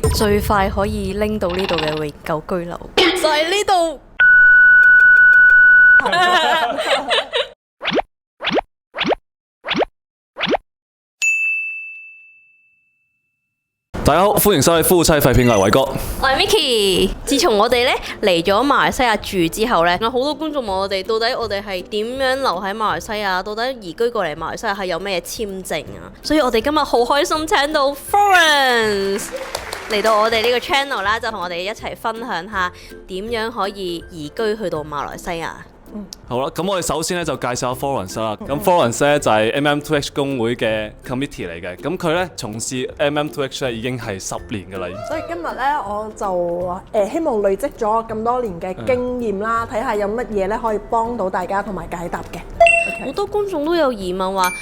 最快可以拎到呢度嘅永久居留，就係呢度。大家好，歡迎收睇夫妻肺片，我係偉哥。我係 Micky。自從我哋咧嚟咗馬來西亞住之後咧，有好多觀眾問我哋，到底我哋係點樣留喺馬來西亞？到底移居過嚟馬來西亞係有咩簽證啊？所以我哋今日好開心請到 Florence 嚟到我哋呢個 channel 啦，就同我哋一齊分享下點樣可以移居去到馬來西亞。好啦，咁我哋首先咧就介紹下 Florence 啦。咁 Florence 咧就係 MM2H 工會嘅 committee 嚟嘅。咁佢咧從事 MM2H 咧已經係10年㗎啦。所以今日咧我就希望累積咗咁多年嘅經驗啦，睇下有乜嘢咧可以幫到大家同埋解答嘅。好多觀眾都有疑問話，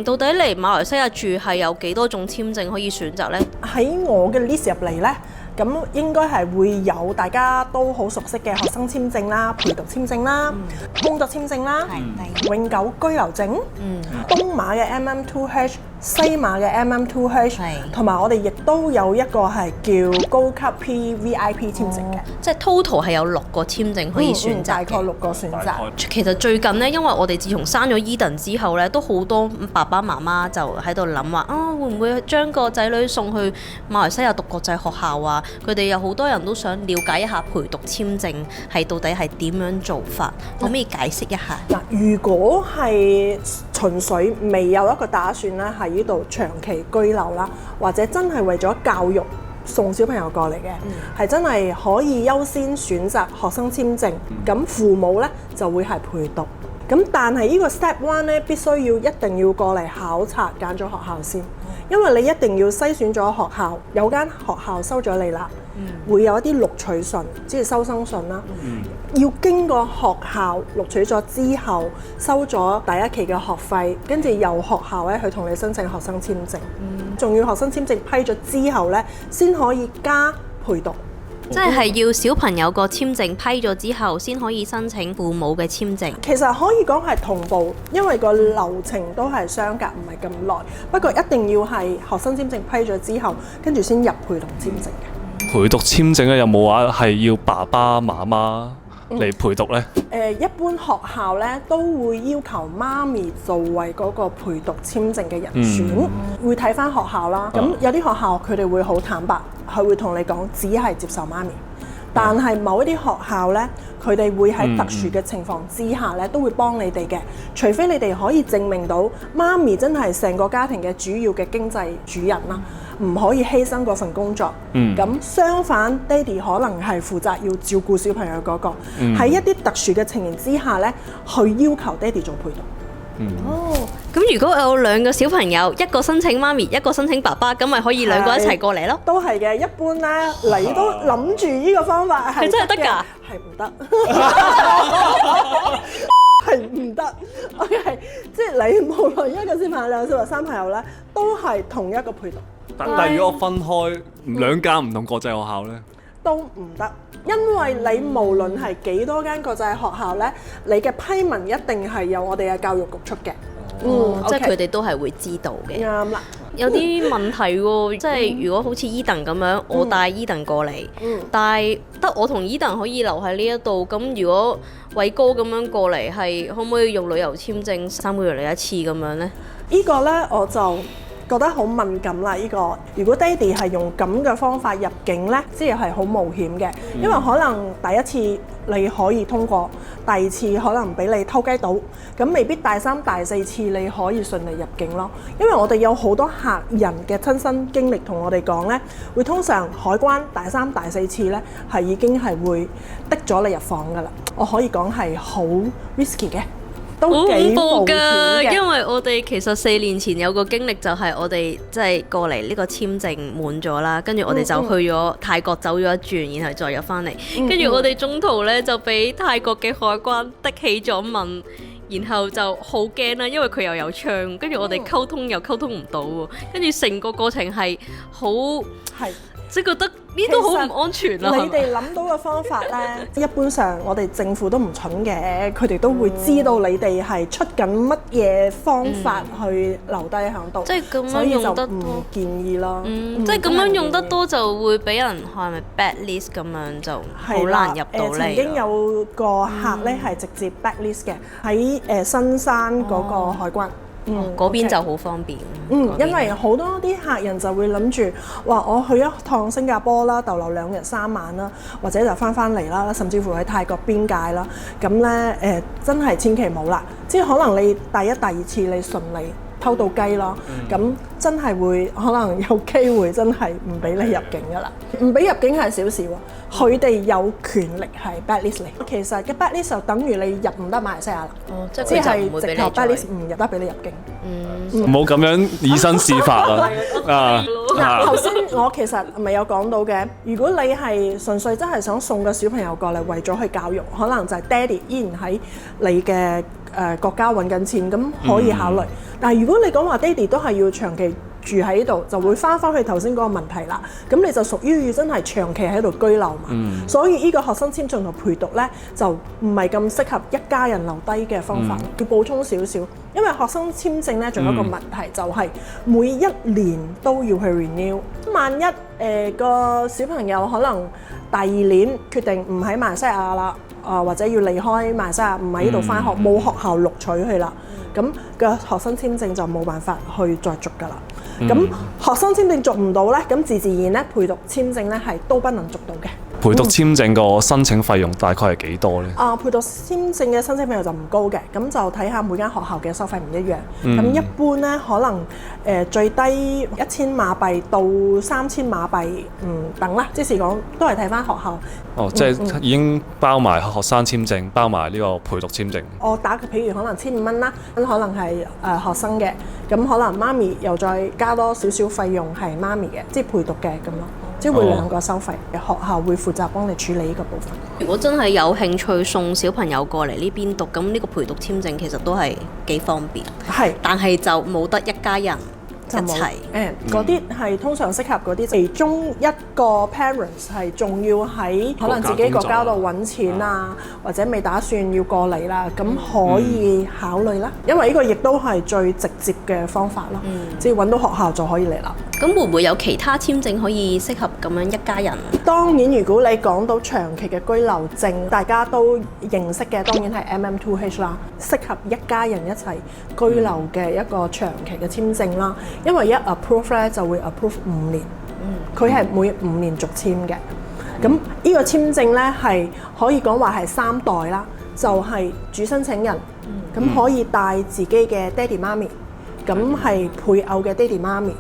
到底嚟馬來西亞住係有幾多種簽證可以選擇呢？喺我嘅 list 入嚟咧，咁應該係會有大家都好熟悉嘅學生簽證啦、陪讀簽證啦、工作簽證啦、永久居留證、東馬嘅 MM2H、西馬嘅 MM2H， 同埋我哋亦都有一個係叫高級 PVIP 簽證嘅，即係 total 係有6個簽證可以選擇嘅，大概6個選擇。其實最近呢，因為我哋自從生咗 Eden 之後呢，都好多爸爸媽媽就喺度諗話會唔會將個仔女送去馬來西亞讀國際學校啊？佢哋有好多人都想了解一下陪讀簽證係到底係點樣做法，可唔可以解釋一下？嗱，如果係純粹未有一個打算咧，喺呢度長期居留啦，或者真係為咗教育送小朋友過嚟嘅，係真係可以優先選擇學生簽證。咁父母咧就會係陪讀。咁但係呢個 step one 咧，必須一定要過嚟考察揀咗學校先，因為你一定要篩選咗學校，有間學校收咗你啦，會有一啲錄取信，即係收生信啦。要經過學校錄取咗之後，收咗第一期嘅學費，跟住由學校咧去同你申請學生簽證，仲要學生簽證批咗之後咧，先可以加陪讀。即係要小朋友個簽證批咗之後，先可以申請父母嘅簽證。其實可以講係同步，因為個流程都係相隔唔係咁耐。不過一定要係學生簽證批咗之後，跟住先入陪讀簽證嘅。陪讀簽證咧有冇話係要爸爸媽媽嚟陪讀呢？一般學校咧都會要求媽咪作為嗰個陪讀簽證嘅人選，會睇翻學校啦。咁有啲學校佢哋會好坦白，佢會同你講只係接受媽咪。但係某一啲學校咧，佢哋會喺特殊嘅情況之下咧，都會幫你哋嘅。除非你哋可以證明到媽咪真係成個家庭嘅主要嘅經濟主人啦，唔可以犧牲嗰份工作。咁相反，爹哋可能係負責要照顧小朋友嗰個。喺一啲特殊嘅情形之下咧，去要求爹哋做陪讀。咁如果有2個小朋友，一個申請媽咪，一個申請爸爸，咁咪可以2個一齊過嚟咯？都係嘅，一般咧你都諗住呢個方法係真係得㗎？係唔得，係唔得。OK， 即係你無論一個小朋友、2個小朋友、3朋友咧，都係同一個陪讀。但係如果分開2間唔同國際學校呢？都唔得，因為你無論係幾多間國際學校咧，你嘅批文一定係由我哋嘅教育局出嘅。即係佢哋都係會知道嘅。啱啦。有啲問題喎，即係如果好似 Eden 咁樣，我帶 Eden 過嚟，但係得我同 Eden 可以留喺呢一度。咁如果偉哥咁樣過嚟，係可唔可以用旅遊簽證3個月嚟一次咁樣呢？呢個呢，我就覺得好敏感啦！呢個如果爹哋係用咁嘅方法入境呢，即係好冒險嘅，因為可能第一次你可以通過，第2次可能俾你偷雞到，咁未必第3、第4次你可以順利入境咯。因為我哋有好多客人嘅親身經歷同我哋講呢，會通常海關第3、第4次呢係已經係會逼咗你入房噶啦。我可以講係好 risky 嘅。好恐怖㗎，因為我哋其實4年前有個經歷，就係我哋即係過嚟呢個簽證滿咗啦，跟住我哋就去咗泰國走咗一轉，然後再入翻嚟，跟住我哋中途呢，就俾泰國嘅海關的起咗問，然後就好驚啦，因為佢又有槍，跟住我哋溝通又溝通唔到喎，跟住成個過程係好即係覺得呢度好唔安全啊！你哋諗到嘅方法咧，一般上我哋政府都唔蠢嘅，佢哋都會知道你哋係出緊乜嘢方法去留低喺度，即係咁樣所以就用得多唔建議咯。即係咁樣用得多就會俾人係咪 bad list 咁樣就好難入到嚟。曾經有個客咧係直接 blacklist 嘅喺新山嗰個海關。嗰邊就好方便。因為好多啲客人就會諗住話我去一趟新加坡啦，逗留2日3晚啦，或者就翻嚟啦，甚至乎喺泰國邊界啦。咁咧真係千祈冇啦，即係可能你第一、第二次你順利偷到雞咯，咁真係會可能有機會真係唔俾你入境噶啦。唔俾入境係小事喎，佢哋有權力係 blacklist 你。其實嘅 blacklist 就等於你入唔得馬來西亞啦，即係係直頭 blacklist 唔入得俾你入境。唔好咁樣以身試法啊！嗱，頭先我其實咪有講到嘅，如果你係純粹真係想送個小朋友過嚟為咗去教育，可能就係爹哋依然喺你嘅國家揾緊錢，咁可以考慮。但係如果你講話爹哋都係要長期住喺呢度，就會翻去頭先嗰個問題啦。咁你就屬於真係長期喺度居留嘛。所以呢個學生簽證同陪讀呢，就唔係咁適合一家人留低嘅方法。要補充少少，因為學生簽證呢，仲有一個問題就係每1年都要去 renew。萬一個小朋友可能第2年決定唔喺馬來西亞啦，或者要離開馬來西亞，唔喺呢度翻學，冇學校錄取佢啦，咁個學生簽證就冇辦法去再續㗎啦。咁學生簽證續唔到呢，咁自然咧陪讀簽證咧係都不能續到嘅。陪讀簽證個申請費用大概係幾多呢？陪讀簽證嘅申請費用就唔高嘅，咁就睇下每間學校嘅收費唔一樣。咁一般咧可能最低1000馬幣到3000馬幣等啦，即是講都係睇翻學校。即係已經包埋學生簽證，包埋呢個陪讀簽證。我打個譬如可能1500蚊啦，咁可能係學生嘅，咁可能媽咪又再加多少少費用係媽咪嘅，即係陪讀嘅咁咯。即係會2個收費，學校會負責幫你處理呢個部分。如果真係有興趣送小朋友過嚟呢邊讀，咁呢個陪讀簽證其實都係幾方便。係，但係就冇得一家人一齊。嗰啲係通常適合嗰啲其中一個 parents 係仲要喺可能自己國家度揾錢啊，或者未打算要過嚟啦，咁可以考慮啦。因為呢個亦都係最直接嘅方法咯，即係揾到學校就可以嚟啦。咁會唔會有其他簽證可以適合咁樣一家人？當然，如果你講到長期嘅居留證，大家都認識嘅，當然係 MM2H 啦，適合一家人一齊居留嘅一個長期嘅簽證啦。因為一 approve 咧就會 approve 5年，佢係每5年續簽嘅。咁呢個簽證咧係可以講話係3代啦，就係主申請人，咁可以帶自己嘅爹哋媽咪，咁係配偶嘅爹哋媽咪。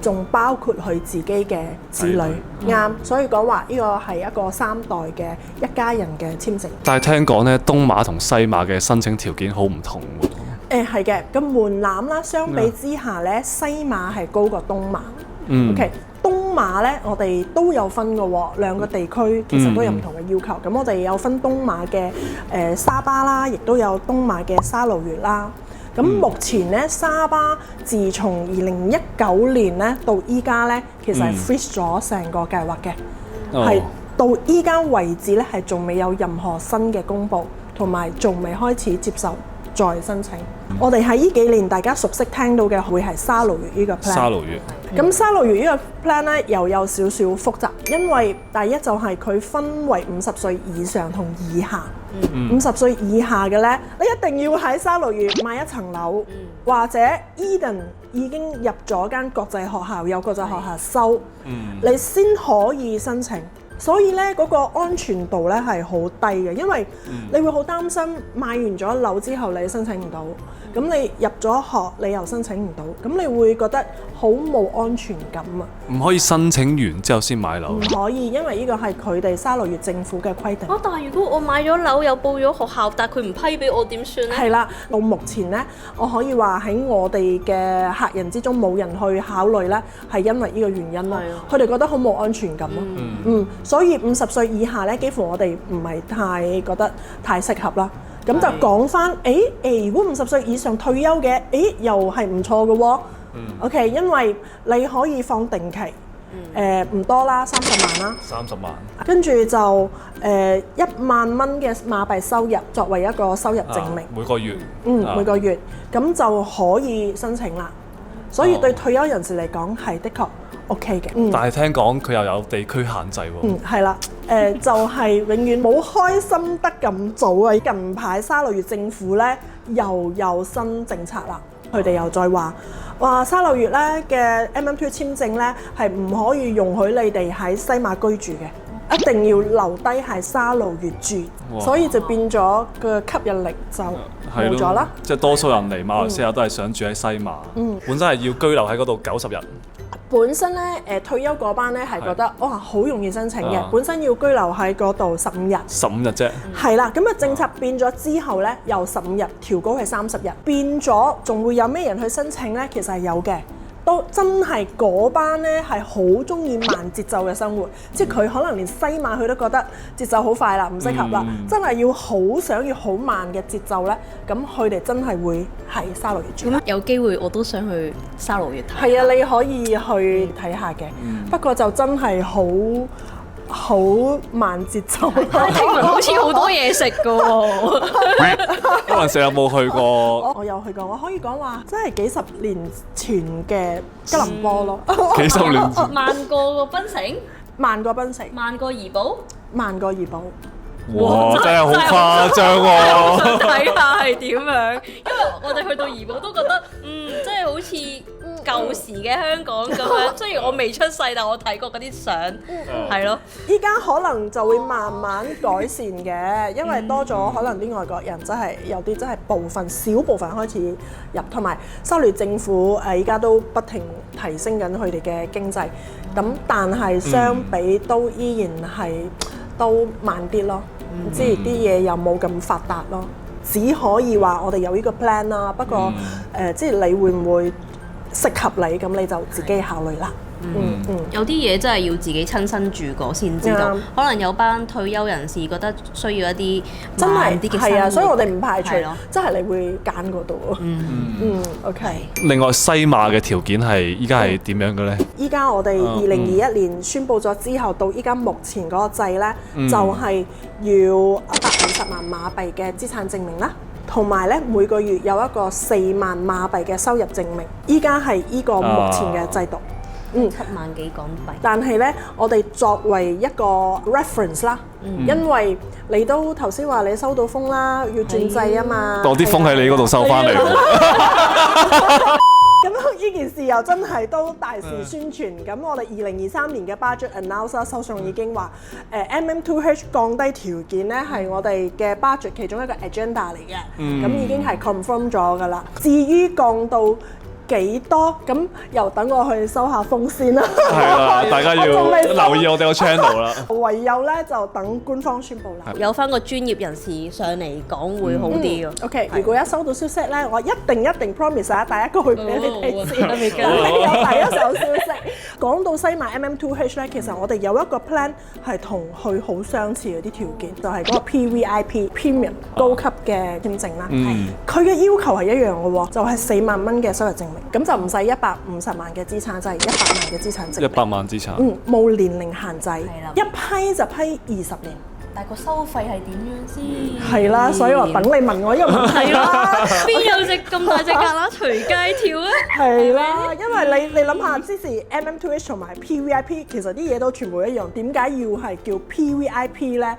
仲包括佢自己嘅子女，啱，所以講話呢個係一個3代嘅一家人嘅簽證。但係聽講咧，東馬同西馬嘅申請條件好唔同喎。係嘅，咁門檻啦，相比之下咧，西馬係高過東馬。OK，東馬咧，我哋都有分嘅喎，2個地區其實都有唔同嘅要求。咁我哋有分東馬嘅沙巴啦，亦都有東馬嘅沙勞越啦。咁目前咧，沙巴自從2019年咧到依家咧，其實係 freeze 咗成個計劃嘅，係到依家為止咧係仲未有任何新嘅公佈，同埋仲未開始接受再申請。我哋喺呢幾年大家熟悉聽到嘅會係沙勞越呢個 plan。沙勞越。咁沙勞越呢個 plan 咧又有少少複雜，因為第一就係佢分為50歲以上同以下。50歲以下嘅咧，你一定要喺沙勞越買一層樓，或者 Eden 已經入咗間國際學校，有國際學校收，你先可以申請。所以咧嗰個安全度咧係好低嘅，因為你會好擔心買完咗樓之後你申請唔到，咁你入咗學你又申請唔到，咁你會覺得好冇安全感啊！唔可以申請完之後先買樓？唔可以，因為呢個係佢哋沙勞越政府嘅規定。但係如果我買咗樓又報咗學校，但係佢唔批俾我點算呢？係啦，到目前呢，我可以話喺我哋嘅客人之中冇人去考慮呢，係因為呢個原因咯。佢哋覺得好冇安全感咯。所以50歲以下呢，幾乎我哋唔係太覺得太適合啦。咁就講翻，如果50歲以上退休嘅，又係唔錯嘅喎。OK， 因為你可以放定期，唔多啦，30萬啦。30萬。跟住就1萬蚊嘅馬幣收入作為一個收入證明，每個月。每個月咁就可以申請啦。所以對退休人士嚟講係的確 OK 嘅。但係聽講佢又有地區限制喎。係啦，就係永遠冇開心得咁早啊！近排沙律越政府咧又有新政策啦，佢哋又再話沙律越咧嘅 MM2 簽證咧係唔可以容許你哋喺西馬居住嘅，一定要留低喺沙律越住，所以就變咗個吸引力就冇咗啦。即係多數人嚟馬來西亞都係想住喺西馬，本身係要居留喺嗰度90日。本身咧退休嗰班咧係覺得哇好容易申請嘅，本身要居留喺嗰度15日。15日啫。係啦，咁啊政策變咗之後咧，由15日調高係30日，變咗仲會有咩人去申請咧？其實係有嘅。都真係嗰班咧係好中意慢節奏嘅生活，即係佢可能連西馬佢都覺得節奏好快啦，唔適合啦，真係要好想要好慢嘅節奏咧，咁佢哋真係會喺沙律越住。有機會我都想去沙律越睇。係啊，你可以去睇下嘅，不過就真係好慢節奏。聽聞好似好多嘢食㗎喎。可能成日冇去過。我有去過，我可以講話真係幾十年前嘅吉隆坡咯。幾十年前。慢過個檳城，慢過檳城，慢過怡保，慢過怡保。哇！真係好誇張喎。我想睇下係點樣，因為我哋去到怡保都覺得真係好似舊時嘅香港咁樣。雖然我未出世，但我睇過嗰啲相，係咯。依家可能就會慢慢改善嘅，因為多咗可能啲外國人真係有啲真係少部分開始入，同埋沙律政府依家都不停提升緊佢哋嘅經濟，咁但係相比都依然係都慢啲咯，即係啲嘢又冇咁發達咯，只可以話我哋有呢個 plan 啦。不過即係你會唔會適合你，咁你就自己考慮啦。有啲嘢真係要自己親身住過先知道，可能有班退休人士覺得需要一啲真係啲嘅生活。係啊，所以我哋唔排除真係你會揀嗰度。OK。另外西馬嘅條件係依家係點樣嘅咧？依家我哋2021年宣佈咗之後，到依家目前嗰個制咧，就係要150萬馬幣嘅資產證明啦。同埋咧，每個月有一個4萬馬幣嘅收入證明。依家係依個目前嘅制度。 7萬幾港幣，但係咧，我哋作為一個 reference 啦，因為你都頭先話你收到風啦，要轉制啊嘛，多啲風喺你嗰度收翻嚟。咁呢件事又真係都大肆宣傳。咁我哋2023年嘅 budget announce 啦，首相已經話MM2H 降低條件咧係我哋嘅 budget 其中一個 agenda 嚟嘅，咁已經係 confirm 咗㗎啦。至於降到幾多咁，又等我去收下風先啦。係啦，大家要留意我哋個 channel 啦。唯有咧就等官方宣佈啦。有翻個專業人士上嚟講會好啲喎。OK， 如果一收到消息咧，我一定 promise 啊，第一個去俾你哋知。有第一手消息。講到西馬 MM2H 咧，其實我哋有一個 plan 係同佢好相似嗰啲條件，就係嗰個 PVIP Premium 高級嘅簽證啦。佢嘅要求係一樣嘅喎，就係4萬蚊嘅收入證明。咁就唔使150萬嘅資產，就係100萬嘅資產證明。100萬資產。冇年齡限制，一批就批20年。但係個收費係點樣先？係啦，所以話等你問我呢個問題啦。邊有隻咁大隻蛤乸隨街跳咧？係啦，因為你諗下，之前 MM2H 同埋 PVIP 其實啲嘢都全部一樣，點解要係叫 PVIP 咧？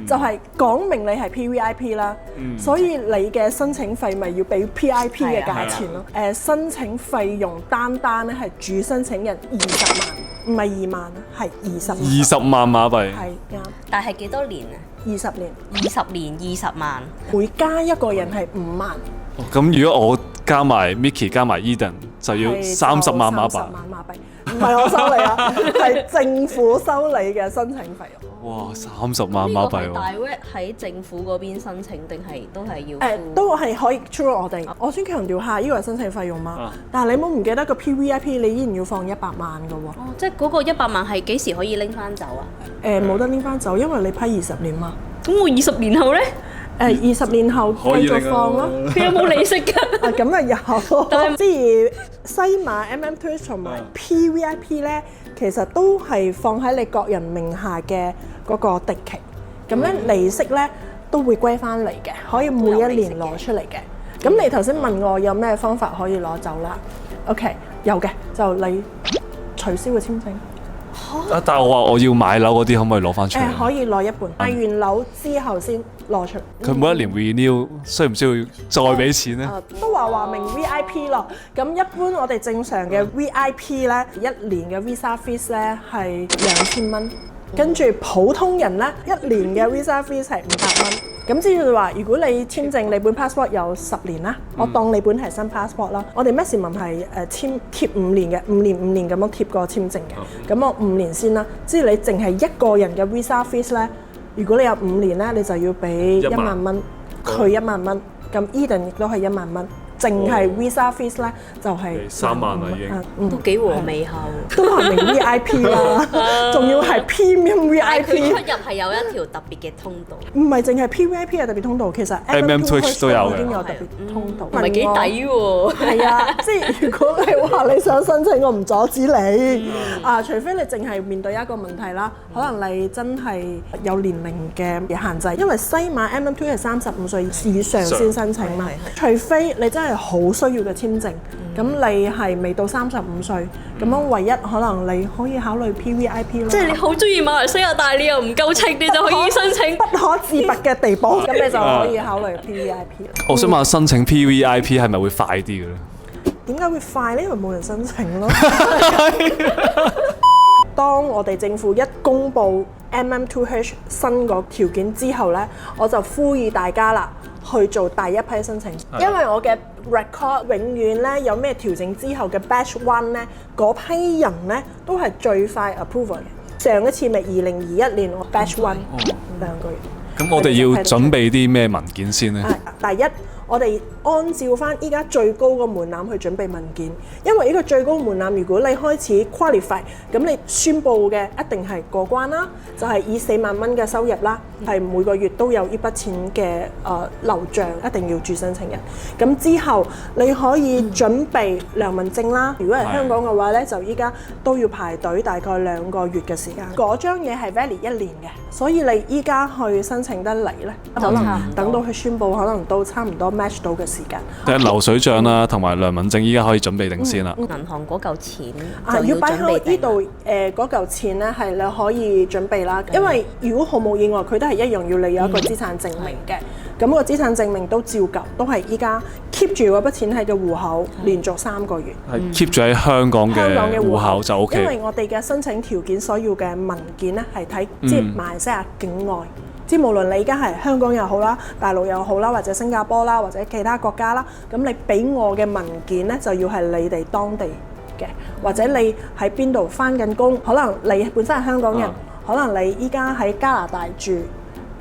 就係講明你係 PVIP 啦，所以你嘅申請費咪要俾 PIP 嘅價錢咯。申請費用單咧係主申請人20萬。唔係2萬，係20萬馬幣。係啱。但係幾多年啊？20年。20年20萬。每加一個人係5萬。咁如果我加埋 Micky 加埋 Eden 就要30萬馬幣。30萬馬幣，唔係我收你啊，係政府收你嘅申請費用。哇，30萬馬幣喎！大 Red 喺政府嗰邊申請定係都係要？都係可以 through 我哋。我先強調下，呢個係申請費用嘛。但係你冇唔記得個 PVIP 你依然要放100萬㗎喎。即係嗰個100萬係幾時可以拎翻走啊？冇得拎翻走，因為你批20年嘛。咁我20年後咧？ 20年後繼續放咯。佢有冇利息㗎？啊，咁啊有，即係西馬 MM2H 同埋 PVIP 咧，其實都係放喺你個人名下嘅嗰個定期，咁咧利息咧都會歸翻嚟嘅，可以每一年攞出嚟嘅。咁你頭先問我有咩方法可以攞走啦 ？OK， 有嘅，就你取消嘅簽證。但係我話我要買樓嗰啲，可唔可以攞翻出嚟？可以攞一半，買完樓之後先攞出。佢每一年 renew 需唔需要再俾錢咧？都話明 VIP 咯。咁一般我哋正常嘅 VIP 咧，一年嘅 visa fees 咧係2000蚊，跟住普通人咧一年嘅 visa fees 係500蚊。咁即係話，如果你簽證你本 passport 有10年啦，我當你本係新 passport 啦，我哋 maximum 係貼5年嘅，5年咁樣貼個簽證嘅。咁我5年先啦，即係你淨係一個人嘅 visa fees 咧，如果你有5年咧，你就要俾1萬蚊，佢1萬蚊，咁 Eden 亦都係1萬蚊。淨係 visa fees 咧就係3萬啦已經，都幾和味下喎，都係明 VIP 啦，仲要係 premium 但係佢 VIP，出入係有一條特別嘅通道，唔係淨係 PVIP 嘅特別通道，其實 MM2H 都有嘅已經有特別通道，唔係幾抵喎。係啊，即係如果你話你想申請，我唔阻止你啊，除非你淨係面對一個問題啦，可能你真係有年齡嘅限制，因為西馬 MM2 係35歲以上先申請嘛，除非你真係好需要嘅簽證，咁你係未到35歲，咁樣唯一可能你可以考慮 PVIP 咯。即係你好中意馬來西亞，但係你又唔夠稱，你就可以申請不可自拔嘅地步，咁你就可以考慮 PVIP。我想問申請 PVIP 係咪會快啲嘅咧？點解會快呢？因為冇人申請咯。當我哋政府一公布 MM2H 新個條件之後呢，我就呼籲大家啦去做第一批申請，因為我嘅 record 永遠呢有咩調整之後嘅 batch one 呢，嗰批人呢都係最快 approval 嘅。上一次咪2021年我 batch one 2個月。咁我哋要準備啲咩文件先呢？第一，我哋按照翻依家最高嘅門檻去準備文件，因為呢個最高門檻，如果你開始 qualify，咁你宣佈嘅一定係過關啦，就係以4萬蚊嘅收入啦，係每個月都有呢筆錢嘅流帳，一定要住申請人。咁之後你可以準備良民證啦，如果係香港嘅話咧，就依家都要排隊大概2個月嘅時間。嗰張嘢係 valid 1年嘅，所以你依家去申請得嚟咧，可能等到佢宣佈，可能都差唔多 match 到嘅時間。流水帳啦，同埋良民證，依家可以準備定先啦。銀行嗰嚿錢就要擺喺準備定呢度嗰嚿錢咧，係你可以準備啦。因為如果毫無意外，佢都係一樣要你有一個資產證明嘅。咁個資產證明都照舊，都係依家 keep 住嗰筆錢喺個戶口，連續3個月。係 keep 住喺香港嘅戶口就 OK。因為我哋嘅申請條件所要嘅文件咧，係睇即係馬來西亞境外。即係無論你而家係香港又好啦、大陸又好啦，或者新加坡啦，或者其他國家啦，咁你俾我嘅文件咧，就要係你哋當地嘅，或者你喺邊度返緊工，可能你本身係香港人，可能你依家喺加拿大住，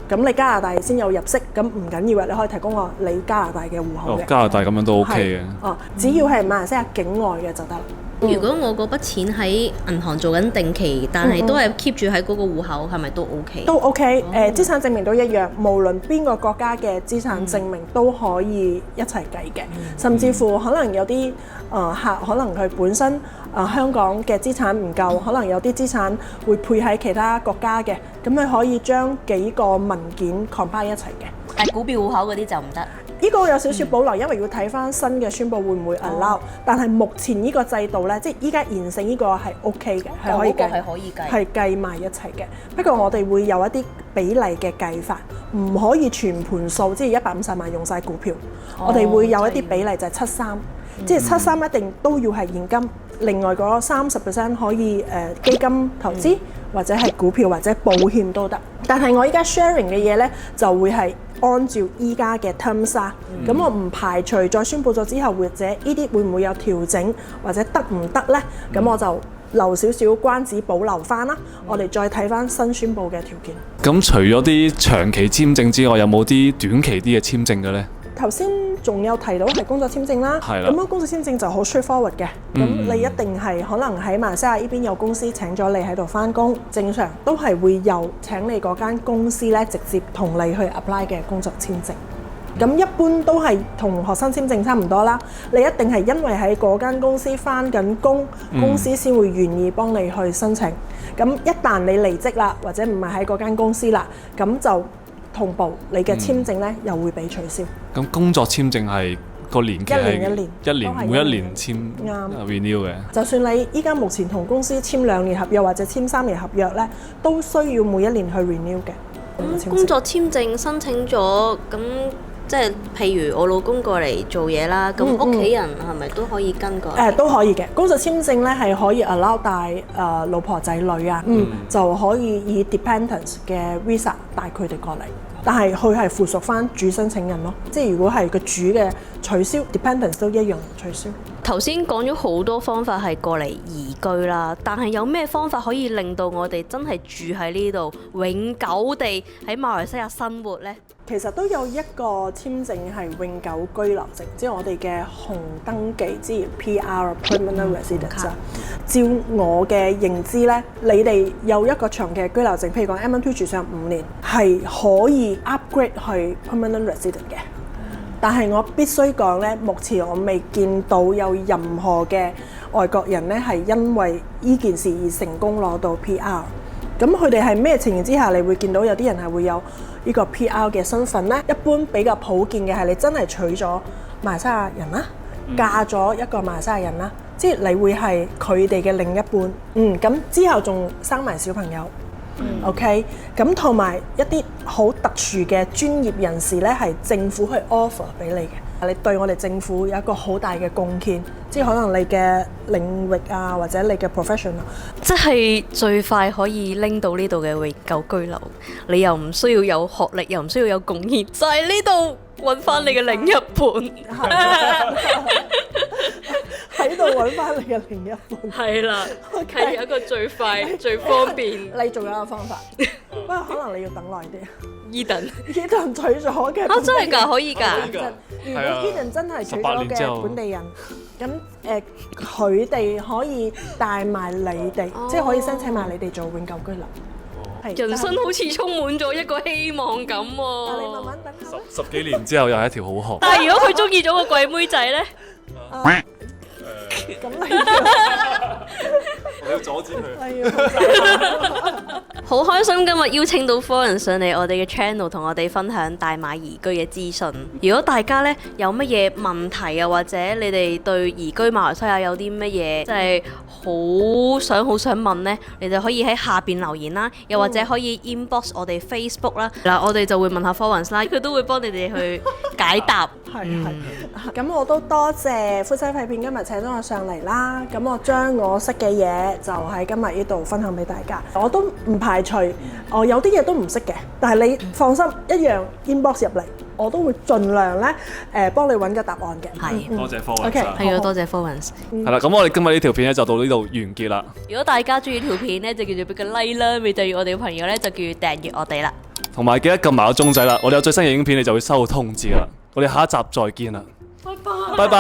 咁你加拿大先有入息，咁唔緊要嘅，你可以提供你加拿大嘅戶口嘅。加拿大咁樣都 OK 嘅。只要係馬來西亞境外嘅就得啦。如果我嗰筆錢喺銀行做緊定期，但係都係 keep 住喺嗰個戶口，係咪都 OK？都 OK，資產證明都一樣，無論邊個國家嘅資產證明都可以一齊計嘅，甚至乎可能有啲客可能佢本身香港嘅資產唔夠，可能有啲資產會配喺其他國家嘅，咁你可以將幾個文件 combine 一齊嘅。但股票戶口嗰啲就唔得。呢個有少少保留，因為要睇翻新嘅宣佈會唔會 allow。但係目前呢個制度咧，即係依家現成呢個係 OK 嘅，係可以計，係計埋一齊嘅。不過我哋會有一啲比例嘅計法，唔可以全盤數，即係150萬用晒股票。我哋會有一啲比例就係7-3，即係7-3一定都要係現金，另外嗰30% 可以基金投資，或者係股票或者保險都得。但係我依家 sharing 嘅嘢咧，就會係按照依家嘅 terms 啦，咁我唔排除再宣佈咗之後，或者呢啲會唔會有調整，或者得唔得呢？咁我就留少少關子保留翻啦。我哋再睇翻新宣佈嘅條件。咁除咗啲長期簽證之外，有冇啲短期啲嘅簽證嘅呢？頭先仲有提到係工作簽證啦。係啦咁樣工作簽證就好 straightforward 嘅。咁你一定係可能喺馬來西亞呢邊有公司請咗你喺度翻工，正常都係會有請你嗰間公司咧直接同你去 apply 嘅工作簽證。咁一般都係同學生簽證差唔多啦。你一定係因為喺嗰間公司翻緊工，公司先會願意幫你去申請。咁一旦你離職啦，或者唔係喺嗰間公司啦，咁就同步你嘅簽證咧又會被取消。咁工作簽證係個年期係一年每一年簽啱 renew 嘅。就算你依家目前同公司簽2年合約或者簽3年合約咧，都需要每一年去 renew 嘅。工作簽證申請咗，咁即係譬如我老公過嚟做嘢啦，咁屋企人係咪都可以跟過嚟？都可以嘅。工作簽證咧係可以 allow 帶老婆仔女啊，就可以以 dependence 嘅 visa 帶佢哋過嚟。但係佢係附屬翻主申請人咯，即係如果係個主嘅取消 dependence 都一樣取消。頭先講咗好多方法係過嚟移居啦，但係有咩方法可以令到我哋真係住喺呢度，永久地喺馬來西亞生活呢？其實都有一個簽證係永久居留證，即係我哋嘅紅登記，即係 PR permanent residence。照我嘅認知咧，你哋有一個長期居留證，譬如講 MM2 住上5年，係可以 upgrade 去 permanent resident 嘅。但係我必須講咧，目前我未見到有任何嘅外國人咧係因為呢件事而成功攞到 PR。咁佢哋係咩情形之下，你會見到有啲人係會有呢個 PR 嘅身份呢？一般比較普遍嘅係你真係娶咗馬來西亞人啦，嫁咗一個馬來西亞人啦，即係你會係佢哋嘅另一半。咁之後仲生埋小朋友。OK， 咁同埋一啲好特殊嘅專業人士咧，係政府去 offer 俾你嘅。你對我哋政府有一個好大嘅貢獻，即係可能你嘅領域啊，或者你嘅 profession 啊，即係最快可以拎到呢度嘅永久居留，你又唔需要有學歷，又唔需要有貢獻，就係呢度揾翻你嘅另一半。喺度揾翻你嘅另一半。係啦，係一個最快、最方便。你仲有一個方法，不過可能你要等耐啲。Eden 取咗嘅真係㗎，可以㗎。如果 Eden 真係取咗嘅本地人，咁佢哋可以帶埋你哋，即係可以申請埋你哋做永久居留。人生好似充滿咗一個希望咁喎。但你慢慢等下啦。十幾年之後又係一條好漢。但係如果佢中意咗個鬼妹仔咧？咁你我要阻止佢。好開心今日邀請到 Florence 上嚟我哋嘅 channel 同我哋分享大馬移居嘅資訊。如果大家呢有乜嘢問題啊，或者你哋對移居馬來西亞有啲乜嘢即係好想問呢，你哋可以喺下邊留言啦，又或者可以 inbox 我哋 Facebook 啦。嗱，我哋就會問下 Florence 啦，佢都會幫你哋去解答。係。咁我都多謝夫妻肺片今日請咗我上嚟啦。咁我將我識嘅嘢就喺今日呢度分享俾大家。我都唔排除我有啲嘢都唔識嘅，但係你放心，一樣 inbox 入嚟，我都會盡量咧幫你揾個答案嘅。係，多謝 Florence。OK，係啊，多謝 Florence。係啦，咁我哋今日呢條片咧就到呢度完結啦。如果大家中意條片咧，就叫做俾個 like 啦；未訂閱我哋嘅朋友咧，就叫訂閱我哋啦。同埋記得撳埋個鐘仔啦，我哋有最新嘅影片你就會收到通知啦。我哋下一集再見啦，拜拜。